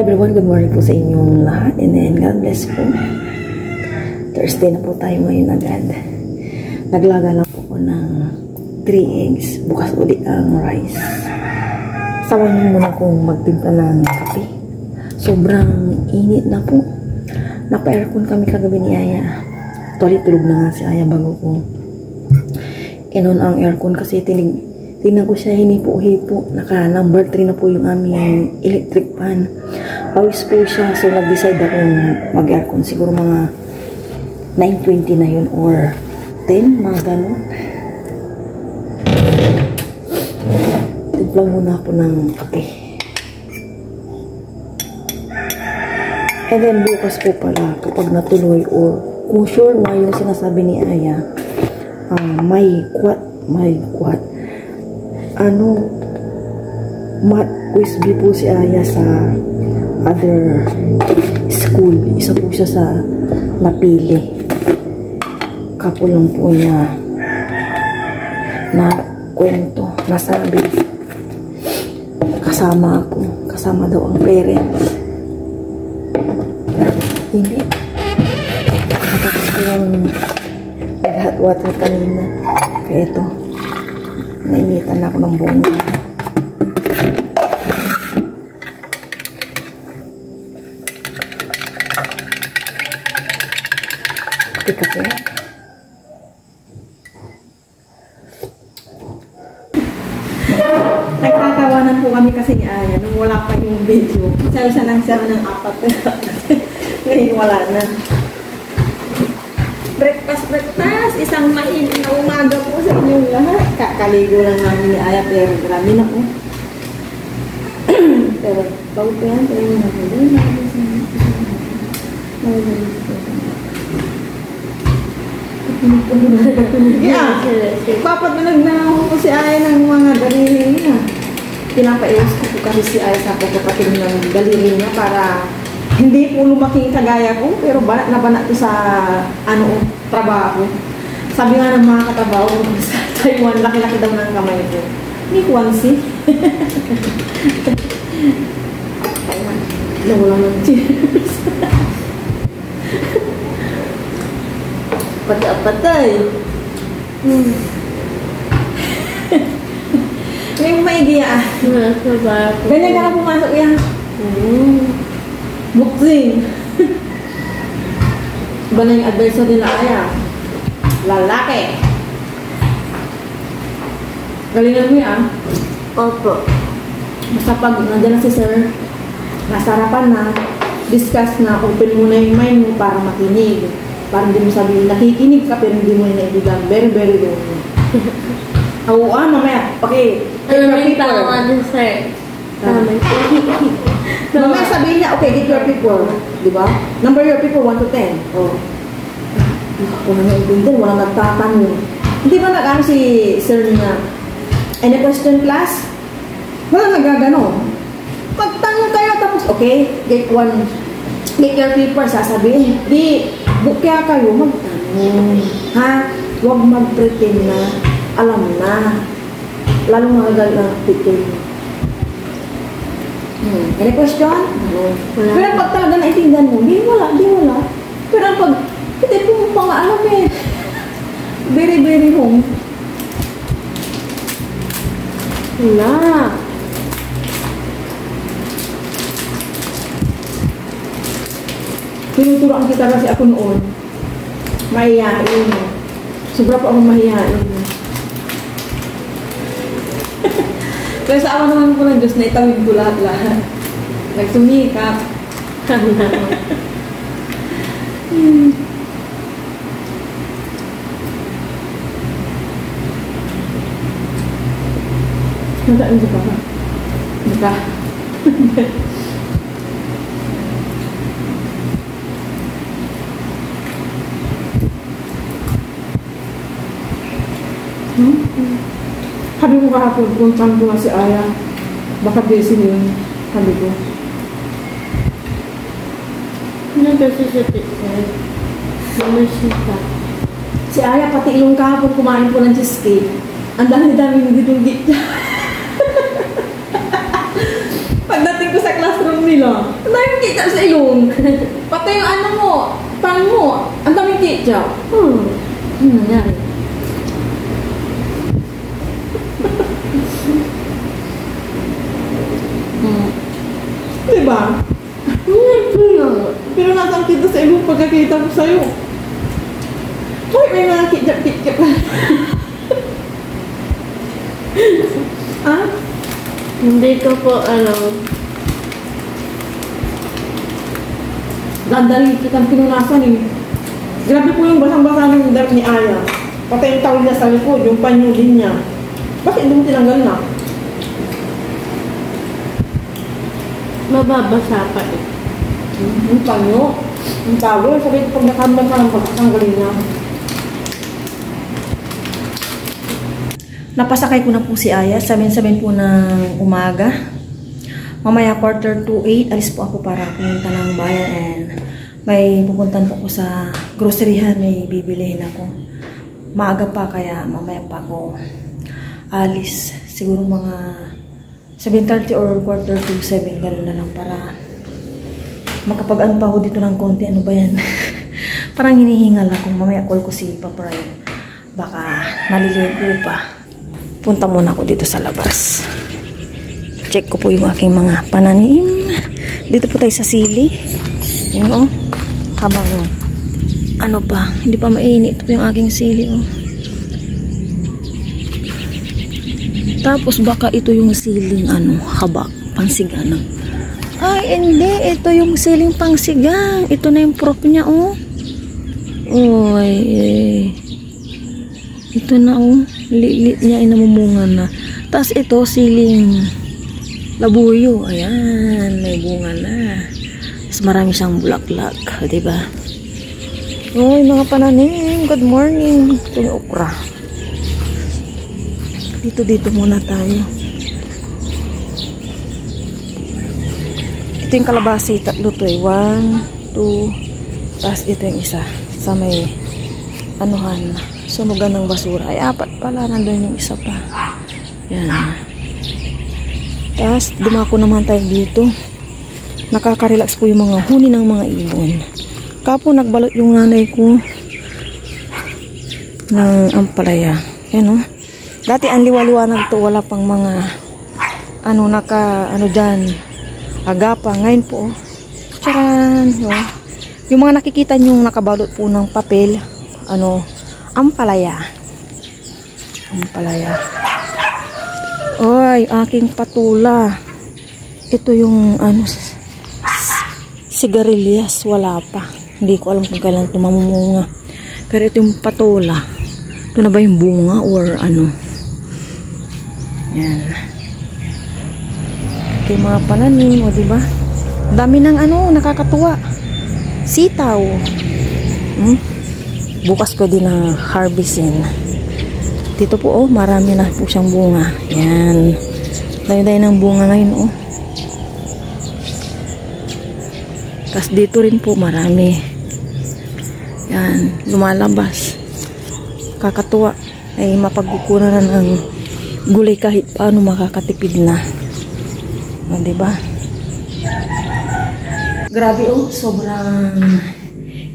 everyone, good morning po sa inyong lahat and then God bless po. Thursday na po tayo ngayon agad. Naglaga lang po ko ng 3 eggs. Bukas ulit ang rice. Sabayan niyo muna kong magtimpla ng kape. Sobrang init na po. Napa-aircon kami kagabi ni Aya. Actually, tulog na nga si Aya bago ko inon ang aircon kasi tingnan ko siya hinipo-hipo. Naka number 3 na po yung aming electric fan. Pawis po siya. So, nag-decide akong mag-aircon. Siguro mga 9:20 na yun or 10, mga gano'n. Timplang muna ako ng kape. And then, bukas po pala, kapag natuloy or kung sure nga yung sinasabi ni Aya, may quat. Math quiz B po si Aya sa other school. Isa po siya sa napili. Kapulong po niya na kwento, nasabi. Kasama ako. Kasama daw ang parents. Hindi. Nakatapos ko yung nag-hot water kanina. Kaya ito. Nainitan na ako ng buong. Kape. Nagtatawanan po kami kasi ni Aya nung wala pa yung video. Isa-isa lang siya ng 4. Ngayon wala na. Breakfast. Isang mainit na umaga po sa inyong lahat. Kakaligo lang namin ni Aya pero grabe na po. Pero bago po yan. Pero yung yeah. Papadulag na ako po si Aya ng mga daliri niya. Pinapaiwas ko po kasi si Aya sa pagkakating ng daliri niya para hindi po lumaking kagaya ko, pero banat na banat ko sa trabaho. Sabi nga ng mga katabaw sa Taiwan, laki-laki daw ng kamay ko. Hindi ko si. Taiwan. Wala ng cheers. Patay. May maigiya. Ganyan ka na pumasok yan. Buksing. Iba na yung advisor nila Aya. Lalaki. Galingan mo yan. Opo. Basta pag nandiyan na si sir, nasa harapan na, discuss na, open mo na yung mind mo para makinig. Para hindi mo sabihin, nakikinig ka pero hindi mo yung naibigan. Very, very low. Mamaya. Okay. May tama din, sir. Mamaya sabihin niya, okay, get your people. Diba? Number your people, 1 to 10. Oh. Kung ano yung walang nagtatanong. Hindi ba nag-ano si sir niya? Any question, class? Wala nagagano. Pagtanong kayo, tapos, okay, get your people, sasabihin. Di, bukya kayo, magtanong. Ha? Huwag mag-pretend na alam na. Lalong magagal na pretend. Any question? Pero pag talaga naintindihan mo, di wala. Pero pag, hindi po mo pa nga alam eh. Very, very home. Wala. Tinuturoan kita kasi ako noon. Mahihain. Sobra pa akong mahihain. Kaya sa awa naman po ng Diyos, naitawid ko lahat-lahat. Nagsumikap. Nasaan siya pa? Baka. Sabi ko kahapon, kung saan ko nga si Aya, baka busy yun. Sabi ko. Ano kasi sa picture? Mamasita. Si Aya, pati yung kahapon kumain po ng cheesecake. Ang dami-dami hindi tulgit niya. Pagdating ko sa classroom Camila. Ang daming ketchup sa ilong. Patay yung ano mo, pan mo. Ang daming ketchup. Ano nangyari? Diba? Pero nasang kita sa ilong pagkakita ko sa'yo. Uy, may mga ketchup. Ah? Hindi ko po alam. Dadali kitang pinunasan eh. Grabe po yung basang-basa ng damit ni Aya. Patay yung tawid niya sa likod, yung panyo din niya. Bakit hindi mo tinanggal na? Mababasa pa eh. Yung panyo. Yung tawid. Sabi ko pag nakambang ka ng pagkakanggalin niya. Napasakay ko na po si Aya. 7:07 po ng umaga. Mamaya 7:45, alis po ako para pumunta ng bayan and may pupuntan po ako sa groceryhan. May bibilihin ako. Maaga pa kaya mamaya pa ako alis. Siguro mga 7:30 or 7:45, gano'n na lang para makapag-ano pa ako dito ng konti. Ano ba yan? Parang hinihingal ako. Mamaya call ko si Papa Ryan. Baka naliligo pa. Punta muna ako dito sa labas. Check ko po yung aking mga pananim. Dito po tayo sa sili. Yun o. Habang ano pa, hindi pa mainit po yung aking sili o. Tapos baka ito yung siling ano, haba, pangsigang. Ay, hindi. Ito yung siling pangsigang. Ito na yung prop niya o. Oy, ito na o. Lilit niya ay namumunga na. Tapos ito, siling labuyo. Ayan, may bunga na. Tapos marami siyang bulaklak. Diba? Uy, mga pananim. Good morning. Ito yung okra. Dito muna tayo. Ito yung kalabasi. Tatlo to eh. 1, 2. Tapos ito yung isa. Sa may anuhan. Sunugan ng basura. Ay, 4 pala. Nandun yung isa pa. Yan. Tapos, dumako naman tayo dito. Nakaka-relax po yung mga huni ng mga ibon. Kapo, nagbalot yung nanay ko ng ampalaya. Yan o. Dati, ang liwa-liwanag to. Wala pang mga ano dyan. Agapa. Ngayon po. Tcharan! Yung mga nakikita nyo nakabalot po ng papel. Ampalaya. Oy, aking patula. Ito yung sigarilyas, wala pa. Hindi ko alam kung kailan ito mamumunga. Pero ito yung patula. Ito na ba yung bunga or ano? Yan. Ito yung mga pananim, o diba? Dami ng nakakatuwa. Sitaw. Bukas pwede na harvestin. Dito po marami na po siyang bunga. Yan. Dahil ng bunga ngayon Tapos dito rin po marami. Yan. Lumalabas. Kakatuwa. Ay mapagkukunan na ng gulay kahit paano makakatipid na. Diba? Grabe sobrang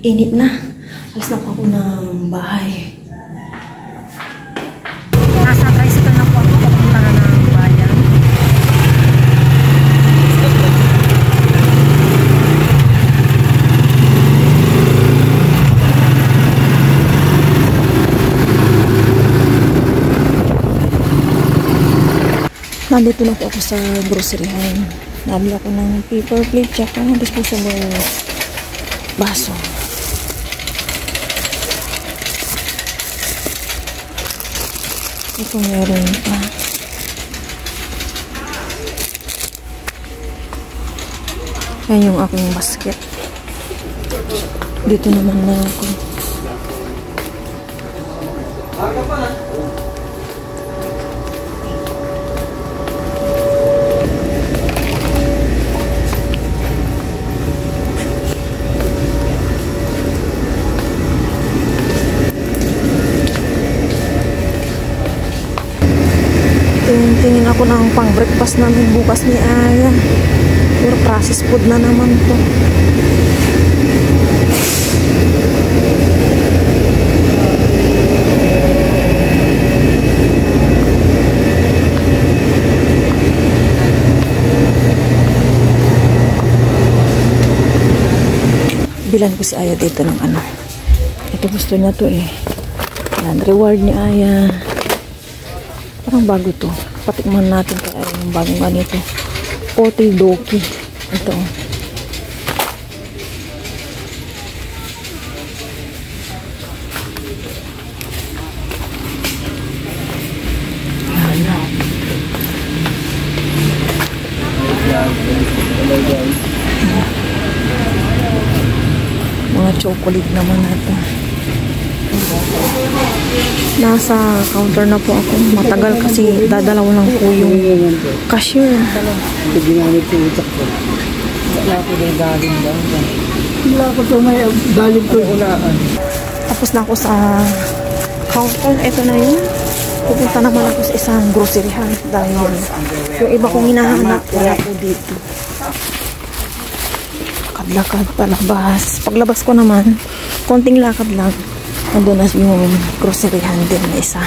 init na. Alis na po ako ng bahay. Nasa tricycle na po ako papunta na ng bayan. Nandito na po ako sa groceryhan. Nabili ako ng paper plate tsaka disposable baso. Ito meron pa. Yan yung aking basket. Dito naman na ako. Tingin ako ng pang breakfast namin bukas ni Aya. Puro processed food na naman to. Bilan ko si Aya dito ng ano. Ito gusto niya to eh. Yan, reward ni Aya. Parang bago to. Patikman natin kaya yung bagong ganito. Otidoki. Ito. Mga chocolate naman ito. Nasa counter na po ako. Matagal kasi dadalaw lang po yung cashier. Ito ginamit sa utak ko. Wala ko na yung galing ba? Wala ko ito may galing ko ulaan. Tapos na ako sa counter. Ito na yun. Pupunta naman ako sa isang groceryhan dahil yung iba kong hinahanap wala po dito. Lakad palabas. Paglabas ko naman, konting lakad lang. Nandun na yung groceryhan din na isa.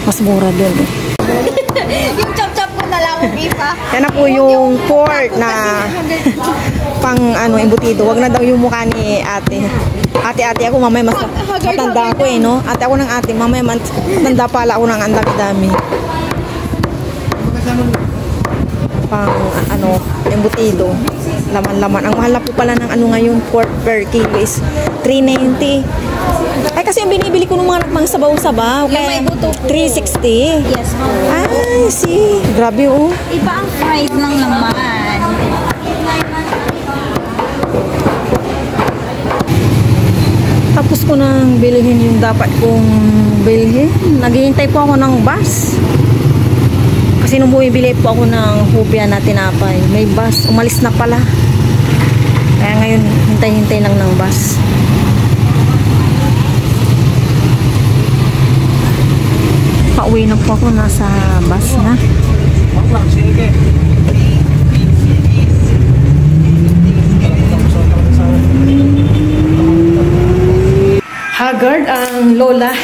Mas mura din eh. Yung chop-chop ko na lang, Bifa. Yan na po yung pork na pang ano, embutido. Wag na daw yung mukha ni ate. Ate ako, mamaya mas matanda ako eh, no? Ate ako ng ate, mamaya matanda pala ako ng ang dami-dami. Pang ano, embutido. Laman-laman. Ang mahal na po pala ng ano ngayon, pork per kilo is 390. Ay, kasi yung binibili ko ng mga sabaw-sabaw. Yung may buto po. 360. Yes po. Ay, see. Grabe oh. Iba ang fried lang naman. Tapos ko nang bilhin yung dapat kong bilhin. Naghihintay po ako ng bus. Kasi nung bumibili po ako ng hupya na tinapay, may bus. Umalis na pala. Kaya ngayon, hintay-hintay lang ng bus. Pauwi na po ako. Nasa bus na. Haggard ang lola.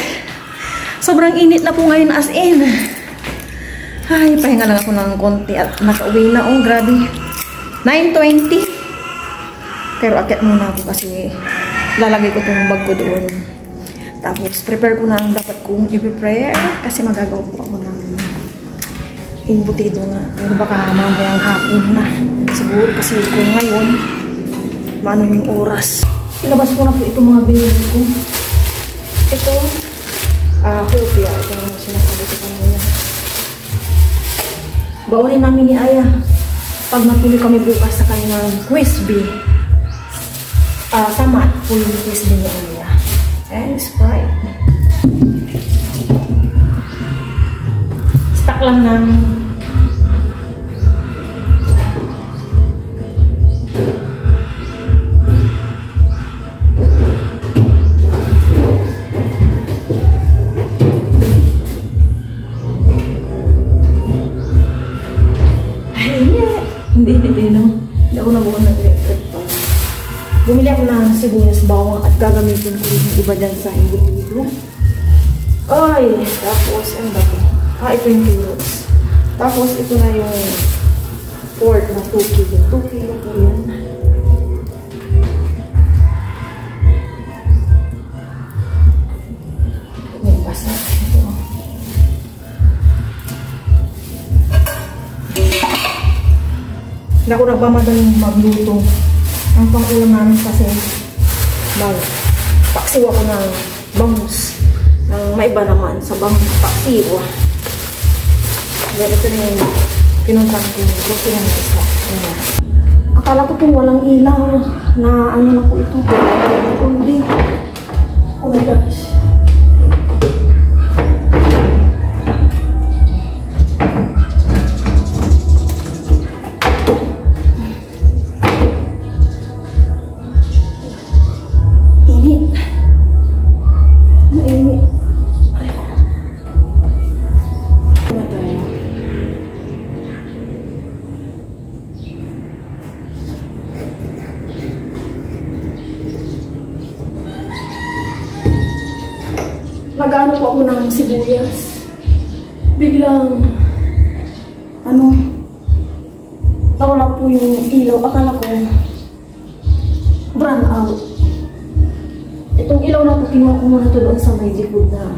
Sobrang init na po ngayon as in. Ay, pahinga lang ako ng konti at nakauwi na. Oh, grabe. 9:20. Pero akit muna ako kasi lalagay ko itong bag ko doon. Tapos, prepare ko na ang dapat kong i-prepare kasi magagawa po ako ng embutido na. Pero baka mamayang hapon na. Siguro kasi kung ngayon, maano yung oras. Ilabas ko na po itong mga binili ko. Ito, hopia. Ito yung sinasabi ko kanina. Baunin namin ni Aya pag natuloy kami bukas sa kanyang crispy. Sama po yung crispy ni Aya. And Sprite. Stock lang namin. Hindi ako nabukan ng electric pan. Bumili ako ng sibuyas, bawang at gagamitin ko yung iba dyan sa embutido. Ay, tapos, ano ba ito? Ito yung carrots. Tapos, ito na yung pork na 2 kilo. 2 kilo po yan. May basa. Ito. Hindi ako nagmamadaling magluto. Ang pang-ulam namin kasi paksiw ako ng bangus. Ng maiba naman sa bangus paksiw. Then ito na yung pinuntan ko yung grocery na isa. Akala ko pong walang ilaw na ano na po ito. Kundi. Oh my gosh. ako ng sibuyas. Biglang, nawala po yung ilaw. Akala ko, brand out. Itong ilaw na po, kinuha ko muna ito doon sa may likod na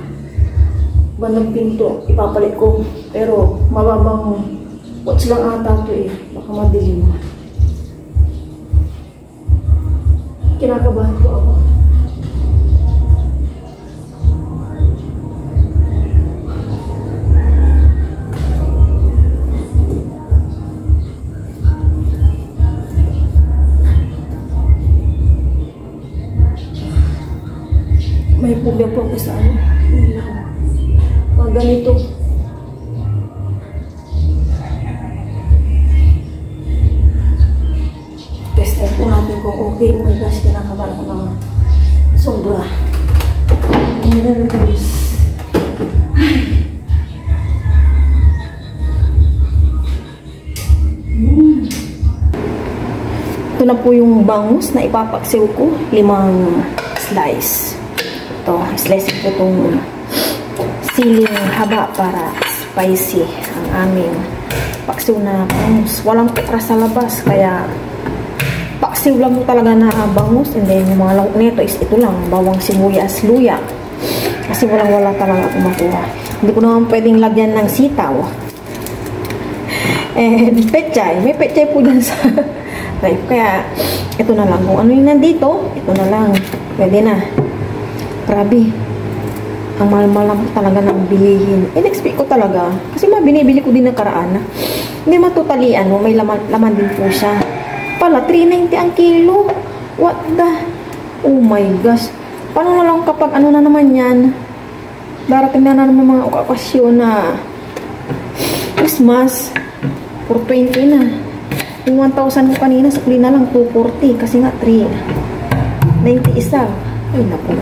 bandang pinto. Ipapalit ko. Pero, mababang watch lang ata ito eh. Baka madilim. Kinakabahan ko ako. May pubya po ako sa ano. Pag ganito. Test po natin kung okay. Oh my gosh, kinakabahan ko ng sobra. Nervous. Ito na po yung bangus na ipapaksiw ko. 5 slice. Ito, slice ko itong siling haba para spicy ang aming paksiw na bangus. Walang pekra sa labas, kaya paksiw lang po talaga na bangus. And then, yung mga lawak nito is ito lang, bawang sibuyas, luya. Kasi walang-wala talaga ako makuha. Hindi ko naman pwedeng lagyan ng sitaw. And pechay. May pechay po dyan sa ref. Kaya, ito na lang. Kung ano yung nandito, ito na lang. Pwede na. Grabe. Ang mahal-mahal lang talaga ng bilihin. In-expect ko talaga. Kasi binibili ko din nakaraan. Hindi matutali, may laman din po siya. Pala, 390 ang kilo. What the? Oh my gosh. Paano na lang kapag na naman yan? Darating na naman mga okasyon na Christmas. 420 na. Yung 1,000 ko kanina, sakli na lang 240. Kasi nga, 390 isa. Ay, naku.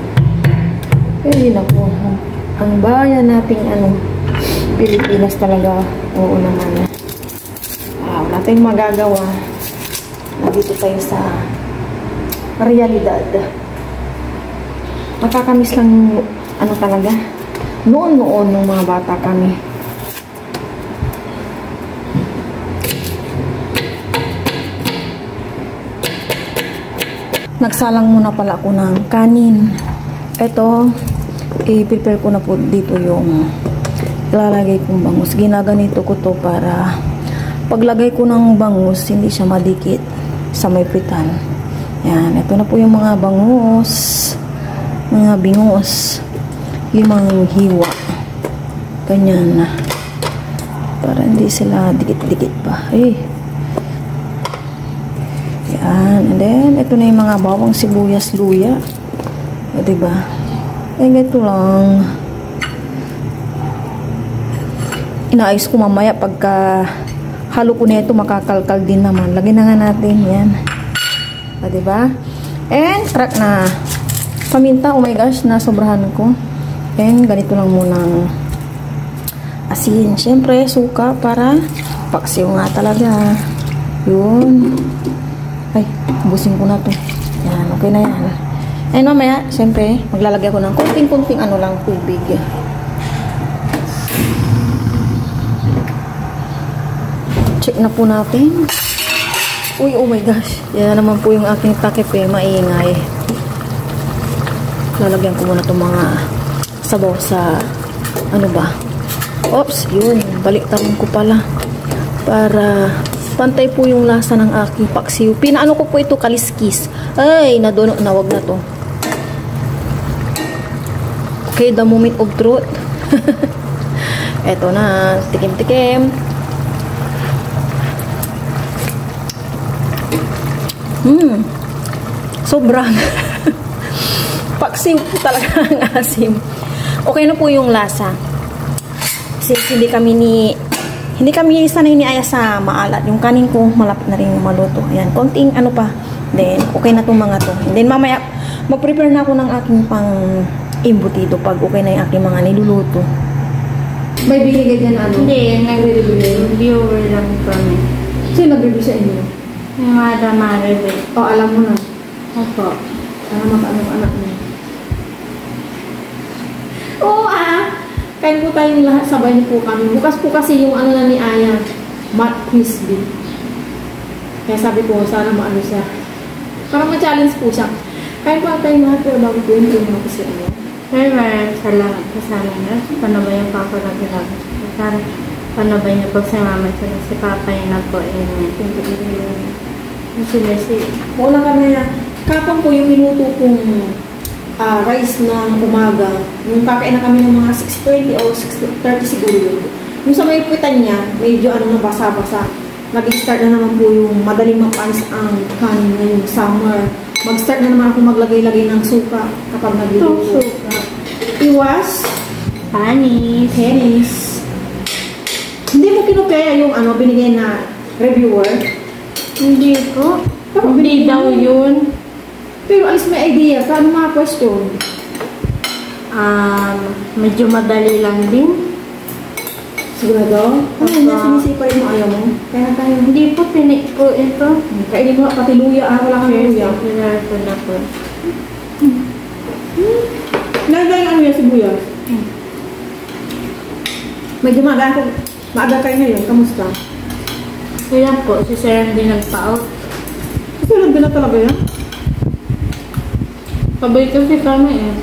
Ay, naku. Ang bayan nating Pilipinas talaga. Oo naman. Wala tayong magagawa. Nandito tayo sa realidad. Nakakamiss lang talaga. Noon nung mga bata kami. Nagsalang muna pala ako ng kanin. Ito, i-prepare ko na po dito yung ilalagay kong bangus. Ginaganito ko to para paglagay ko ng bangus, hindi siya madikit sa may pitan. Yan, ito na po yung mga bangus. Mga bingos. 5 hiwa. Ganyan na. Para hindi sila dikit-dikit pa. Yan. And then, ito na yung mga bawang sibuyas, luya. O, diba? Ganito lang. Inaayos ko mamaya pagka halo ko na ito, makakalkal din naman. Lagyan na nga natin. Yan. O, diba? And, crack na paminta. Oh my gosh, nasobrahan ko. And, ganito lang munang asin. Siyempre, suka para paksiw nga talaga. Yun. Ay, ubusin ko na to. Yan, okay na yan. And mamaya, siyempre, maglalagay ko ng konting-konting lang, tubig. Check na po natin. Uy, oh my gosh. Yan naman po yung aking takip maingay. Lalagyan ko muna itong mga sabaw sa, Oops, yun. Baliktarin ko pala. Para pantay po yung lasa ng aking paksiw. Pinaano ko po ito, kaliskis. Ay, nawag na to. Okay, the moment of truth. Eto na, tikim-tikim. Sobrang paksiw po talaga ang asim. Okay na po yung lasa. Since hindi kami sanay ni Aya sa maalat. Yung kanin ko, malapit na rin maluto. Ayan, konting pa. Then, okay na itong mga to. And then, mamaya, mag-prepare na ako ng aking pang imbutido pag okay na yung aking mga niluluto. May binigay dyan Hindi, nag-reviewer lang kami. Sino nag-review sa inyo? Yung madamari. Alam mo na. Opo. Para makaano anak mo. Oo kain po tayong lahat, sabay niyo po kami. Bukas po kasi yung ano na ni Aya, Matt Crispy. Kaya sabi ko, sana maano siya. Parang ma-challenge po siya. Kain po tayong lahat, pero bago po yun, yung kasi ano. Very maraming salamat po sa amin na. Panabay yung papa na ginagawa. Sana panabay niyo po sa mama siya. Si papa yun na po. Wala kami na, kapang po yung minuto kong rice ng umaga. Yung kakain na kami ng mga 6:20 or 6:30 siguro yun. Yung sa may puwitan niya, medyo ano na basa-basa. Nag-start na naman po yung madaling mapanis ang kanin ngayong summer. Mag-start na naman ako maglagay-lagay ng suka kapag nagluluto. Iwas. Panis. Hindi mo kinupaya yung ano, binigay na reviewer? Hindi po. Hindi daw yun. Pero alis may idea ka. Ano mga question? Medyo madali lang din. Sigurado? Ano yun? Sinisipa rin mo ayaw mo? Kaya tayo. Hindi po, tinik po ito. Kainin mo pati luya. Wala kang luya. Pinar po na po. Lagay ang luya sibuyas. Medyo maaga kayo ngayon. Kamusta? Kaya po, si Sir hindi nagpa-out. Kasi nandun na talaga yan? Sabay kasi kami eh.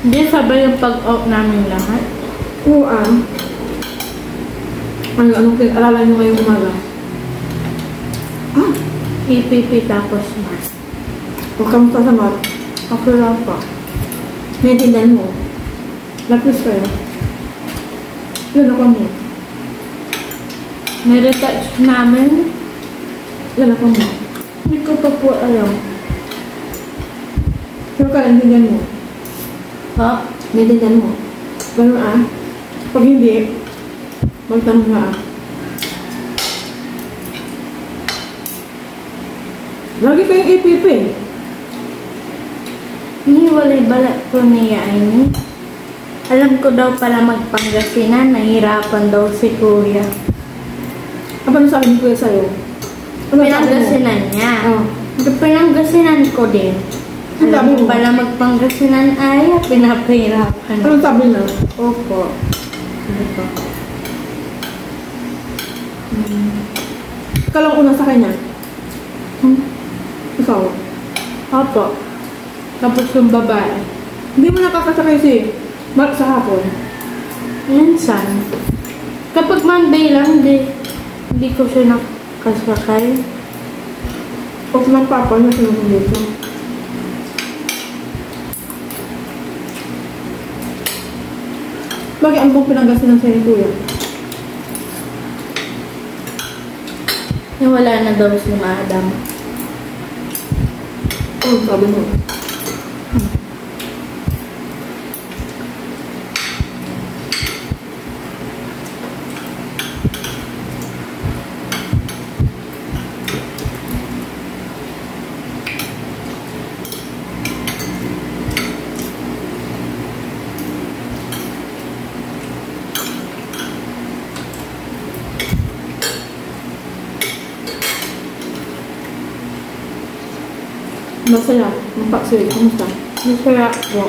Hindi sabay yung pag-out namin lahat. Oo anong alala nyo ngayong umaga? PPP tapos mas. O kamusta sa mat? Okay lang po. Naintindihan mo? Lapis kayo? Yun ako mo. Niretouch namin. Yun ako mo. Hindi ko pa po alam. Pero ka, naintindihan mo? Ha? Naintindihan mo? Ganun Pag hindi, magtanong na Lagi kayong APP. Hiniwalay balat ko niya ay alam ko daw pala magpangasinan, nahirapan daw si Kuya. Ano sabi ni Kuya sa'yo? Pinanggasinan niya. Pinanggasinan ko din. Alam ko pala magpangasinan ay pinapahirapan. Ano sabi na? Opo. Ito. Ikaw lang una sa kanya? Ikaw? Opo. Tapos yung babae. Hindi mo nakakasakay si Mark sa hapon? Minsan. Kapag Monday lang, hindi ko siya nakasakay. O kung magpapa na sinunod dito? Bakit ang buong pinagasinan sa'yo, Kuya? Wala na daw si Madam. Sabi mo. Masaya. Ang paksiyo. Kamusta? Masaya po.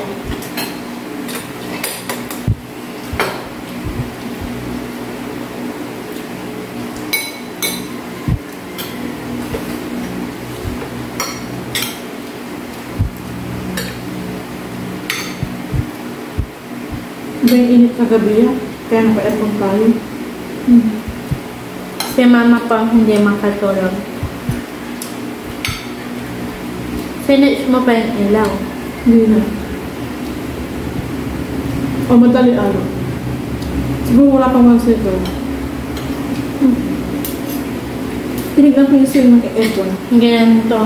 Iba yung init na gabi yan. Kaya naka-aircon tayo. Si Mama pa hindi makatulog. Finish mo pa yung ilaw. Hindi na. O madali Siguro wala pang 1 second. Tinignan ko yung seal ng aircon. Ganito.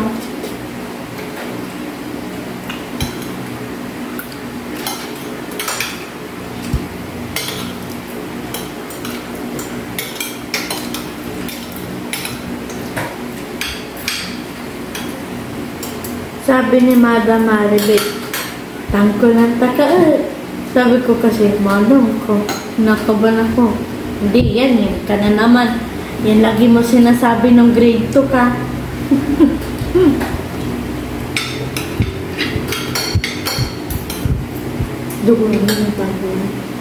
Sabi ni Madam Maribit, tangko lang taka. Sabi ko kasi, manong ko, nakaban ako. Hindi, yan ka na naman. Yan lagi mo sinasabi ng grade 2 ka. Dugo na yung tayo.